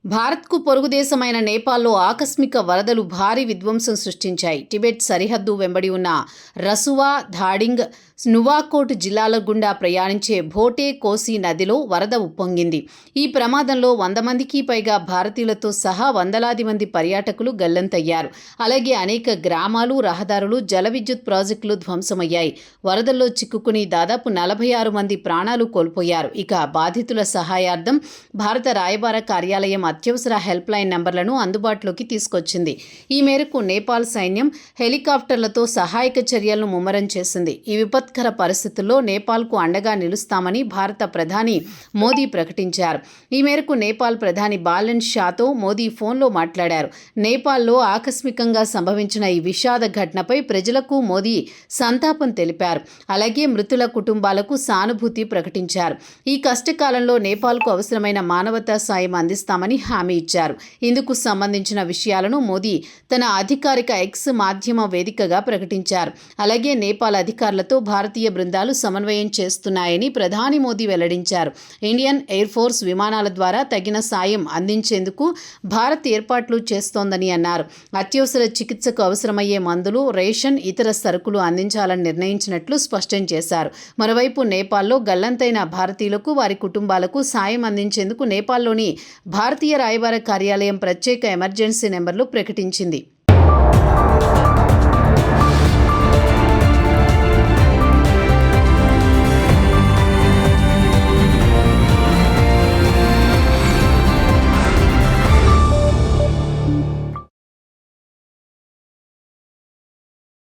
భారత్కు పొరుగు దేశమైన నేపాల్లో ఆకస్మిక వరదలు భారీ విధ్వంసం సృష్టించాయి. టిబెట్ సరిహద్దు వెంబడి ఉన్న రసువా, ధాడింగ్, నువాకోట్ జిల్లాల గుండా ప్రయాణించే భోటే కోసి నదిలో వరద ఉప్పొంగింది. ఈ ప్రమాదంలో 100 మందికి పైగా భారతీయులతో సహా వందలాది మంది పర్యాటకులు గల్లంతయ్యారు. అలాగే అనేక గ్రామాలు, రహదారులు, జల విద్యుత్ ప్రాజెక్టులు ధ్వంసమయ్యాయి. వరదల్లో చిక్కుకుని దాదాపు 46 మంది ప్రాణాలు కోల్పోయారు. ఇక బాధితుల సహాయార్థం భారత రాయబార కార్యాలయం అత్యవసర హెల్ప్ లైన్ నంబర్లను అందుబాటులోకి తీసుకొచ్చింది. ఈ మేరకు నేపాల్ సైన్యం హెలికాప్టర్లతో సహాయక చర్యలను ముమ్మరం చేసింది. ఈ విపత్కర పరిస్థితుల్లో నేపాల్కు అండగా నిలుస్తామని భారత ప్రధాని మోదీ ప్రకటించారు. ఈ మేరకు నేపాల్ ప్రధాని బాలెన్ షాతో మోదీ ఫోన్లో మాట్లాడారు. నేపాల్లో ఆకస్మికంగా సంభవించిన ఈ విషాద ఘటనపై ప్రజలకు మోదీ సంతాపం తెలిపారు. అలాగే మృతుల కుటుంబాలకు సానుభూతి ప్రకటించారు. ఈ కష్టకాలంలో నేపాల్కు అవసరమైన మానవతా సాయం అందిస్తామని హామీ ఇచ్చారు. ఇందుకు సంబంధించిన విషయాలను మోదీ తన అధికారిక ఎక్స్ మాధ్యమ వేదికగా ప్రకటించారు. అలాగే నేపాల్ అధికారులతో భారతీయ బృందాలు సమన్వయం చేస్తున్నాయని ప్రధాని మోదీ వెల్లడించారు. ఇండియన్ ఎయిర్ ఫోర్స్ విమానాల ద్వారా తగిన సాయం అందించేందుకు భారత్ ఏర్పాట్లు చేస్తోందని అన్నారు. అత్యవసర చికిత్సకు అవసరమయ్యే మందులు, రేషన్, ఇతర సరుకులు అందించాలని నిర్ణయించినట్లు స్పష్టం చేశారు. మరోవైపు నేపాల్లో గల్లంతైన భారతీయులకు, వారి కుటుంబాలకు సాయం అందించేందుకు నేపాల్లోని భారతీయ రాయబార కార్యాలయం ప్రత్యేక ఎమర్జెన్సీ నెంబర్లు ప్రకటించింది.